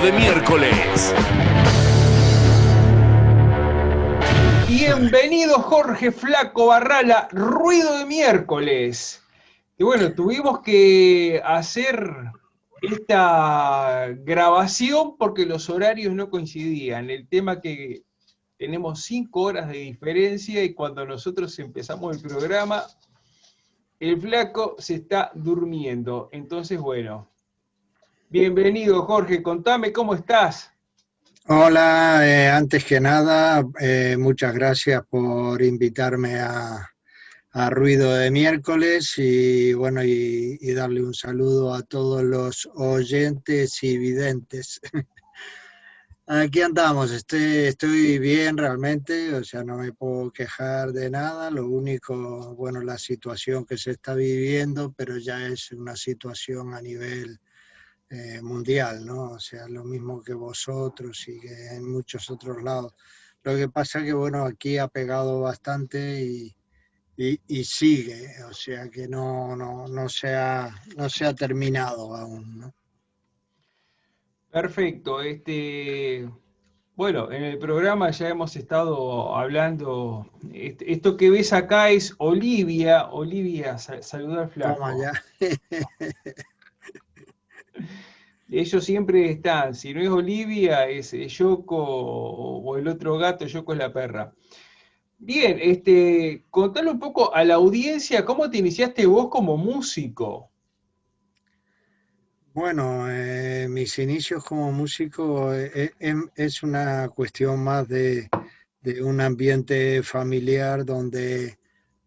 de miércoles. Bienvenido Jorge Flaco Barrala, Ruido de miércoles. Y bueno, tuvimos que hacer esta grabación porque los horarios no coincidían. El tema que tenemos 5 horas de diferencia y cuando nosotros empezamos el programa, el Flaco se está durmiendo. Entonces, bueno, bienvenido Jorge, contame cómo estás. Hola, antes que nada, muchas gracias por invitarme a Ruido de miércoles y bueno, y darle un saludo a todos los oyentes y videntes. Aquí andamos, estoy bien realmente, o sea, no me puedo quejar de nada, lo único, bueno, la situación que se está viviendo, pero ya es una situación a nivel mundial, ¿no? O sea, lo mismo que vosotros y que en muchos otros lados. Lo que pasa es que, bueno, aquí ha pegado bastante y sigue, o sea que no se ha terminado aún, ¿no? Perfecto. Bueno, en el programa ya hemos estado hablando. Esto que ves acá es Olivia. Olivia, saluda al Toma flaco. ya. Ellos siempre están. Si no es Olivia, es Yoko o el otro gato. Yoko es la perra. Bien, contale un poco a la audiencia cómo te iniciaste vos como músico. Bueno, mis inicios como músico es una cuestión más de un ambiente familiar donde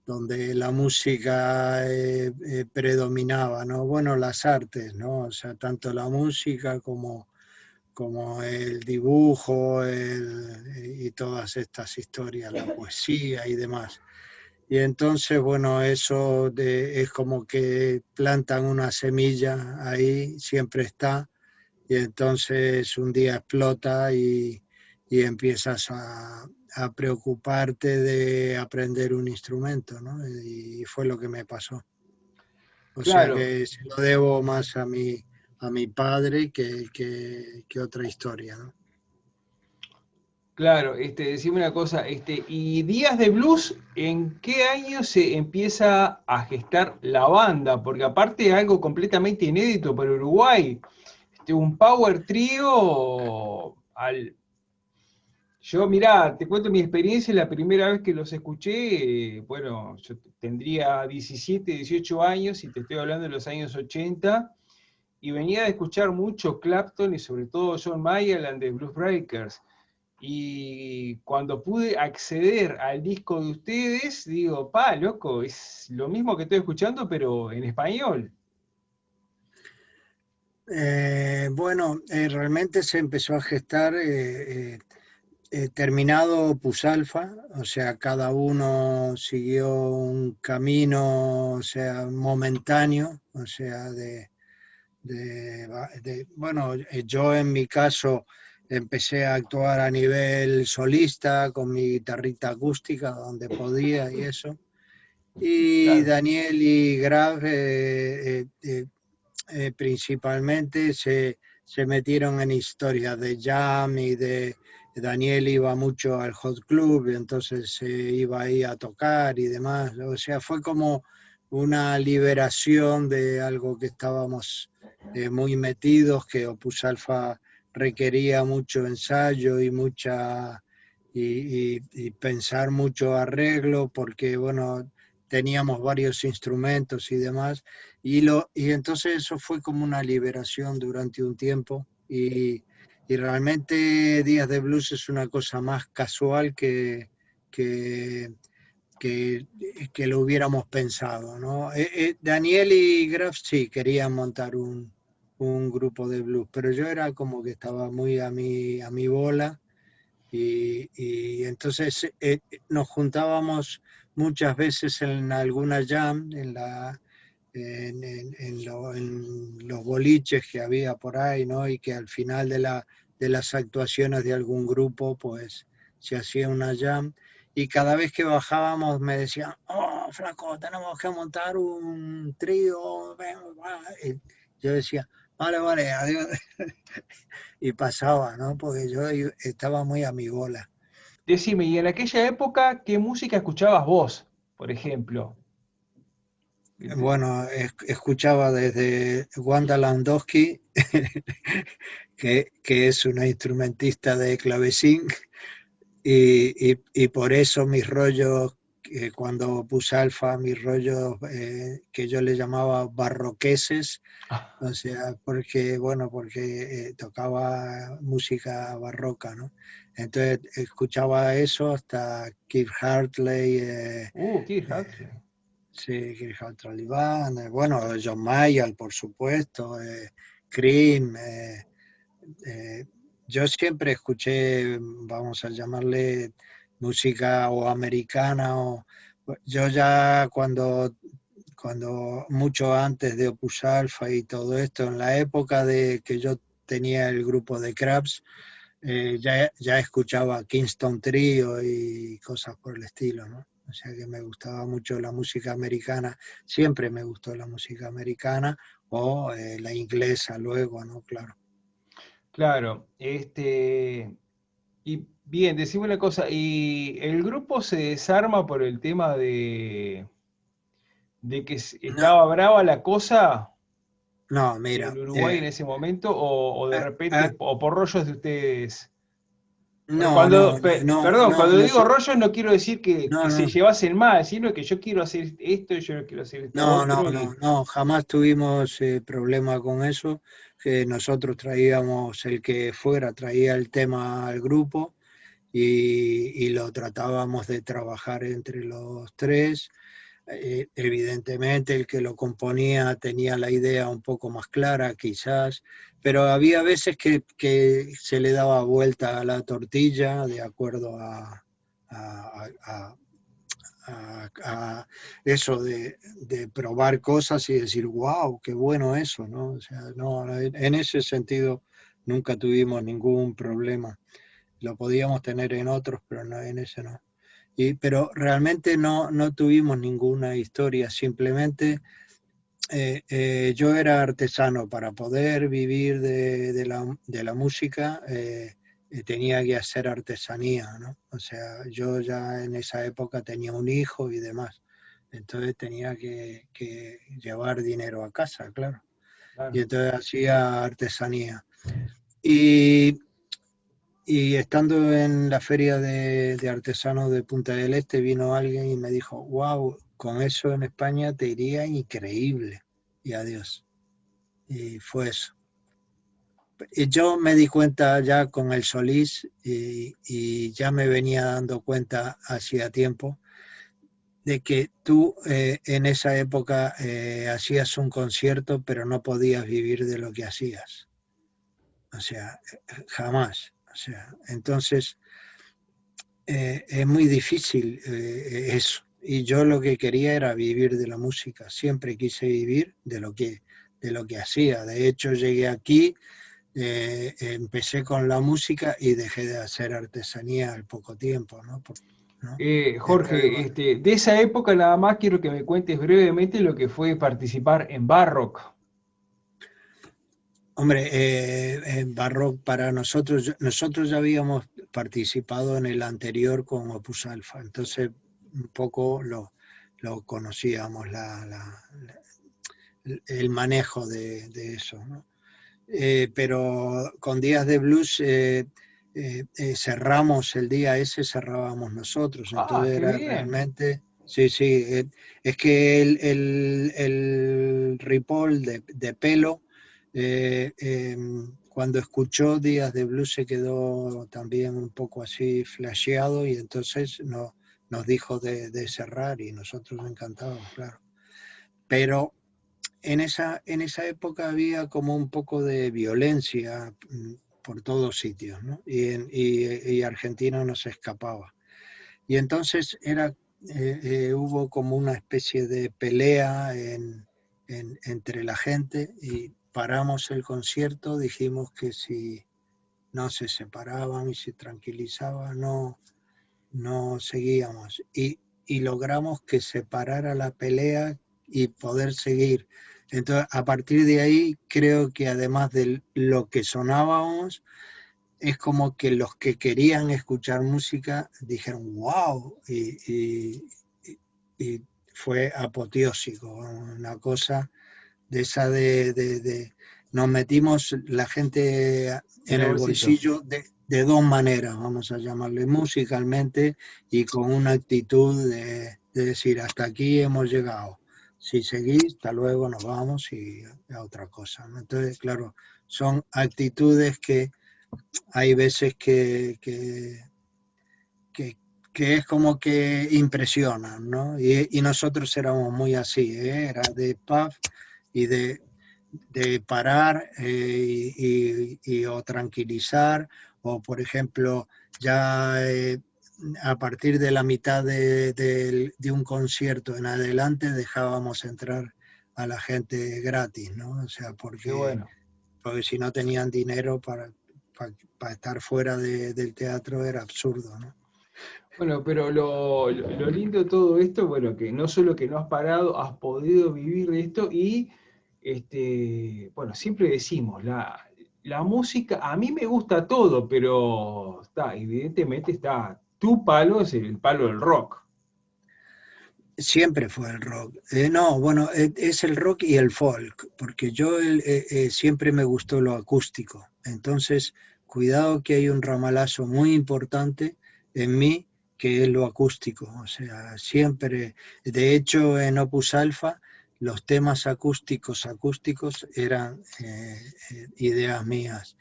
la música predominaba, ¿no? Bueno, las artes, ¿no? O sea, tanto la música como el dibujo y todas estas historias, la poesía y demás. Y entonces, bueno, es como que plantan una semilla ahí, siempre está, y entonces un día explota y empiezas a preocuparte de aprender un instrumento, ¿no? Y fue lo que me pasó. O sea Claro, que se lo debo más a mi padre que otra historia, ¿no? claro. Decime una cosa, y Días de Blues, ¿en qué año se empieza a gestar la banda? Porque aparte es algo completamente inédito para Uruguay. Un power trío Yo, mirá, te cuento mi experiencia, la primera vez que los escuché, bueno, yo tendría 17, 18 años y te estoy hablando de los años 80, y venía de escuchar mucho Clapton y sobre todo John Mayer and the Blues Breakers. Y cuando pude acceder al disco de ustedes, digo, pa, loco, es lo mismo que estoy escuchando, pero en español. Bueno, realmente se empezó a gestar terminado Pusalfa, o sea, cada uno siguió un camino, o sea, momentáneo, o sea, bueno, yo en mi caso empecé a actuar a nivel solista con mi guitarrita acústica donde podía y eso. Y Claro, Daniel y Graf principalmente se metieron en historias de jam y de Daniel iba mucho al hot club y entonces se iba ahí a tocar y demás. O sea, fue como una liberación de algo que estábamos muy metidos, que Opus Alpha requería mucho ensayo y y pensar mucho arreglo, porque bueno, teníamos varios instrumentos y demás, y entonces eso fue como una liberación durante un tiempo, y realmente Días de Blues es una cosa más casual que, que, que lo hubiéramos pensado, ¿no? Daniel y Graf sí querían montar un grupo de blues, pero yo era como que estaba muy a mi bola y entonces nos juntábamos muchas veces en alguna jam, en los boliches que había por ahí, ¿no? Y que al final de las actuaciones de algún grupo, pues se hacía una jam. Y cada vez que bajábamos me decían, oh, flaco, tenemos que montar un trío. Ven, va". Y yo decía, vale, vale, adiós. Y pasaba, ¿no? Porque yo estaba muy a mi bola. Decime, y en aquella época, ¿qué música escuchabas vos, por ejemplo? Bueno, escuchaba desde Wanda Landowski, que es una instrumentista de clavecín, y por eso mis rollos, cuando puse Alfa, mis rollos que yo le llamaba barroqueses, o sea, porque, bueno, porque tocaba música barroca, ¿no? Entonces escuchaba eso hasta Keith Hartley, Keith eh, Hartley. sí, Keith Hartley, bueno, John Mayall, por supuesto, Cream. Eh, yo siempre escuché, vamos a llamarle música o americana, o yo ya cuando mucho antes de Opus Alpha y todo esto, en la época de que yo tenía el grupo de Krabs, ya escuchaba Kingston Trio y cosas por el estilo, ¿no? O sea que me gustaba mucho la música americana, siempre me gustó la música americana o la inglesa luego, ¿no? Claro. Claro, y bien, decime una cosa, ¿y el grupo se desarma por el tema de que No, estaba brava la cosa no, en mira, Uruguay en ese momento, o de ah, ah, repente, o por rollos de ustedes? Porque no, no, no, perdón, no, cuando no, digo rollos no quiero decir que no, se no, llevasen mal, sino que yo quiero hacer esto y yo no quiero hacer esto no, no, otro, no, no, jamás tuvimos problema con eso, que nosotros traíamos el que fuera, traía el tema al grupo y lo tratábamos de trabajar entre los tres. Evidentemente el que lo componía tenía la idea un poco más clara, quizás, pero había veces que se le daba vuelta a la tortilla de acuerdo a, a- a eso de probar cosas y decir, wow, qué bueno eso, ¿no? O sea, no, en ese sentido nunca tuvimos ningún problema. Lo podíamos tener en otros, pero no, en ese no. Pero realmente no tuvimos ninguna historia, simplemente yo era artesano para poder vivir de la música, tenía que hacer artesanía, ¿no? O sea, yo ya en esa época tenía un hijo y demás, entonces tenía que llevar dinero a casa, claro. Y claro. entonces hacía artesanía. Y y estando en la feria de artesanos de Punta del Este, vino alguien y me dijo, wow, con eso en España te iría increíble. Y adiós. Y fue eso. Y yo me di cuenta ya con el Solís y ya me venía dando cuenta hacía tiempo de que tú en esa época hacías un concierto, pero no podías vivir de lo que hacías. O sea, jamás. O sea, entonces es muy difícil eso. Y yo lo que quería era vivir de la música. Siempre quise vivir de lo que hacía. De hecho, llegué aquí, empecé con la música y dejé de hacer artesanía al poco tiempo, ¿no? ¿No? Entonces, Jorge, bueno, de esa época nada más quiero que me cuentes brevemente lo que fue participar en Barrock. hombre, en Barrock para nosotros ya habíamos participado en el anterior con Opus Alpha, entonces un poco lo conocíamos, el manejo de eso, ¿no? Pero con Días de Blues cerramos el día ese, cerrábamos nosotros, Ah, entonces qué era bien. realmente, sí, sí, es que el Ripoll de Pelo, cuando escuchó Días de Blues se quedó también un poco así flasheado y entonces nos dijo de cerrar y nosotros encantados, claro. Pero en esa época había como un poco de violencia por todos sitios, ¿no? Y Argentina no se escapaba. Y entonces hubo como una especie de pelea entre la gente y paramos el concierto, dijimos que si no se separaban y se tranquilizaban, no seguíamos. Y logramos que se parara la pelea y poder seguir. Entonces, a partir de ahí, creo que además de lo que sonábamos, es como que los que querían escuchar música dijeron wow, y fue apoteósico, una cosa de esa nos metimos la gente En en el el bolsillo. bolsillo de dos maneras, vamos a llamarle, musicalmente y con una actitud de decir hasta aquí hemos llegado. Si seguís, hasta luego, nos vamos y a otra cosa, ¿no? Entonces, claro, son actitudes que hay veces que, que es como que impresionan, ¿no? Y nosotros éramos muy así, ¿eh? Era de pub y de parar o tranquilizar, o por ejemplo, ya a partir de la mitad de un concierto en adelante dejábamos entrar a la gente gratis, ¿no? O sea, Qué porque bueno. si no tenían dinero para estar fuera del teatro era absurdo, ¿no? Bueno, pero lo lindo de todo esto, bueno, que no solo que no has parado, has podido vivir de esto y, bueno, siempre decimos, la música, a mí me gusta todo, pero está, evidentemente está, tu palo es el palo del rock. Siempre fue el rock. No, bueno, es el rock y el folk, porque yo siempre me gustó lo acústico. Entonces, cuidado que hay un ramalazo muy importante en mí, que es lo acústico. O sea, siempre, de hecho, en Opus Alpha, los temas acústicos eran ideas mías.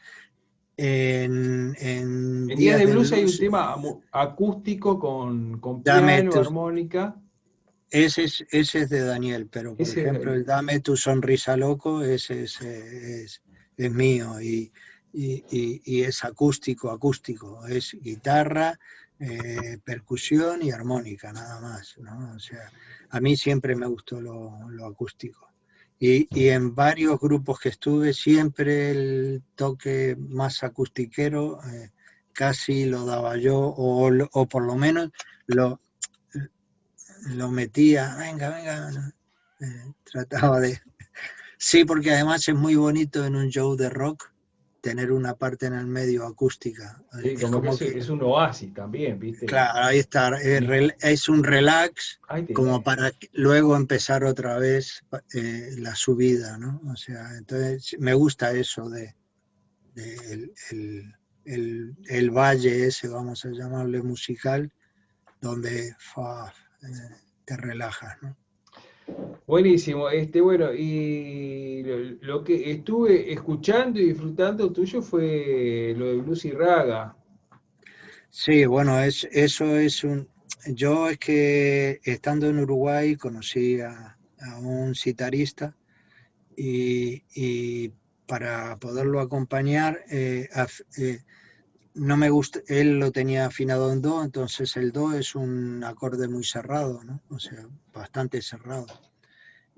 En En Días Días de de Blues hay un Blues, tema acústico con dame piano, tus, armónica, ese es de Daniel, pero por ese es ejemplo el Daniel. Dame tu sonrisa loco, ese es mío y es acústico, es guitarra, percusión y armónica, nada más, ¿no? O sea, a mí siempre me gustó lo acústico. Y en varios grupos que estuve, siempre el toque más acustiquero casi lo daba yo, o por lo menos lo, lo metía, venga, trataba de... Sí, porque además es muy bonito en un show de rock tener una parte en el medio acústica. Sí, Es como que como que, es un oasis también, ¿viste? claro, ahí está, es un relax Ahí como tenés. para luego empezar otra vez la subida, ¿no? O sea, entonces me gusta eso de el valle ese, vamos a llamarle musical, donde te relajas, ¿no? Buenísimo, bueno, y lo que estuve escuchando y disfrutando tuyo fue lo de Blues y Raga. Sí, bueno, eso es un... Yo es que estando en Uruguay conocí a un sitarista y para poderlo acompañar, no me gusta, él lo tenía afinado en do, entonces el do es un acorde muy cerrado, ¿no? O sea, bastante cerrado.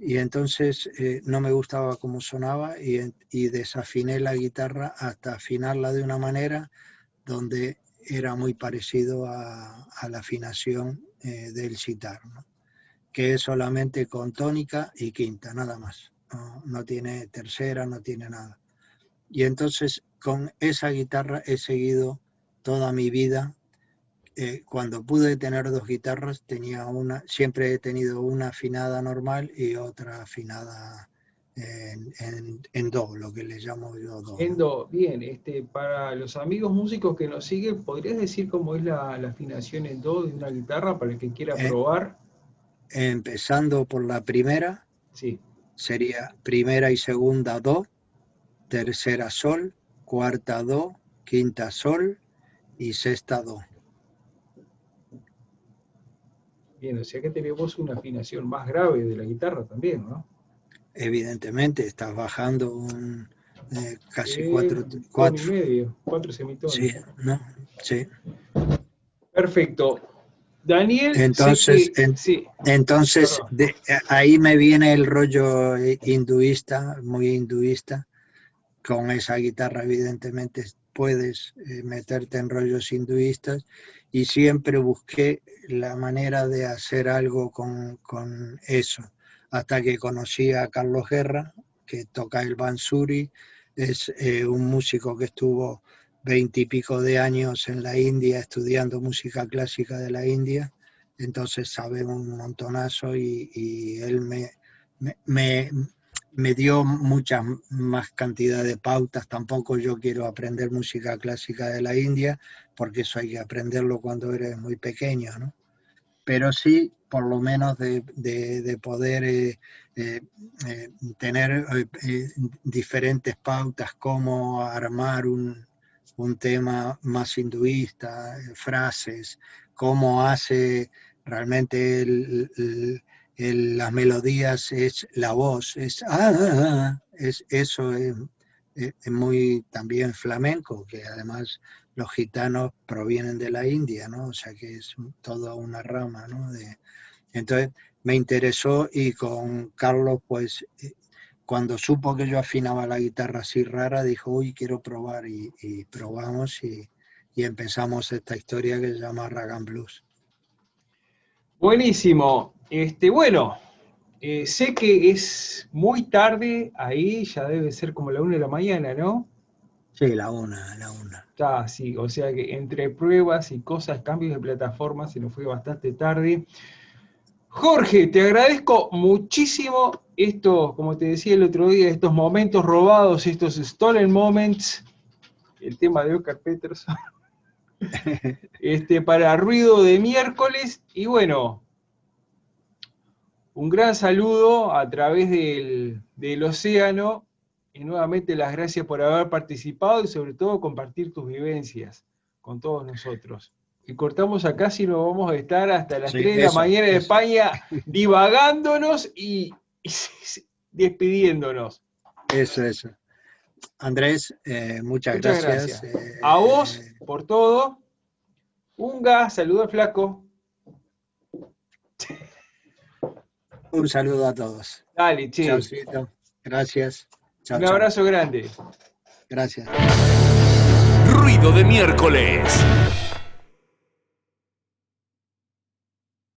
Y entonces no me gustaba cómo sonaba y desafiné la guitarra hasta afinarla de una manera donde era muy parecido a la afinación del sitar, ¿no? Que es solamente con tónica y quinta, nada más. No tiene tercera, no tiene nada. Y entonces con esa guitarra he seguido toda mi vida. Cuando pude tener dos guitarras, siempre he tenido una afinada normal y otra afinada en do, lo que le llamo yo do, ¿no? Endo, bien, para los amigos músicos que nos siguen, ¿podrías decir cómo es la afinación en do de una guitarra para el que quiera Eh, probar? Empezando por la primera, Sí, sería primera y segunda do, tercera sol, cuarta do, quinta sol y sexta do. bien, o sea que tenemos una afinación más grave de la guitarra también, ¿no? Evidentemente estás bajando casi Un tono y medio, cuatro semitonos. sí, ¿no? Sí. Perfecto. Daniel, sé Entonces, que, sí, perdón. ahí me viene el rollo hinduista, muy hinduista. Con esa guitarra, evidentemente, puedes meterte en rollos hinduistas y siempre busqué la manera de hacer algo con eso. hasta que conocí a Carlos Guerra, que toca el bansuri, es un músico que estuvo 20 y pico de años en la India estudiando música clásica de la India, entonces sabe un montonazo y él me dio mucha más cantidad de pautas. Tampoco yo quiero aprender música clásica de la India, porque eso hay que aprenderlo cuando eres muy pequeño, ¿no? Pero sí, por lo menos de poder tener diferentes pautas, cómo armar un tema más hinduista, frases, cómo hace realmente las melodías, es la voz, eso es muy también flamenco, que además los gitanos provienen de la India, ¿no? O sea que es toda una rama, ¿no? Entonces me interesó, y con Carlos, pues cuando supo que yo afinaba la guitarra así rara, dijo, uy, quiero probar, y probamos y empezamos esta historia que se llama Rag'n'Blues Blues. Buenísimo. Bueno, sé que es muy tarde ahí, ya debe ser como la 1 de la mañana, ¿no? Sí, la una. Está, sí, o sea que entre pruebas y cosas, cambios de plataforma, se nos fue bastante tarde. Jorge, te agradezco muchísimo esto, como te decía el otro día, estos momentos robados, estos stolen moments, el tema de Oscar Peterson, para Ruido de Miércoles, y bueno, un gran saludo a través del océano, y nuevamente las gracias por haber participado y sobre todo compartir tus vivencias con todos nosotros. Y cortamos acá, si no vamos a estar hasta las 3 de la mañana de España divagándonos y despidiéndonos. Eso. Andrés, muchas gracias. A vos por todo. Unga, saludo al flaco. Un saludo a todos. Dale, che. Chaucito. Gracias. Un abrazo grande. Gracias. Ruido de Miércoles.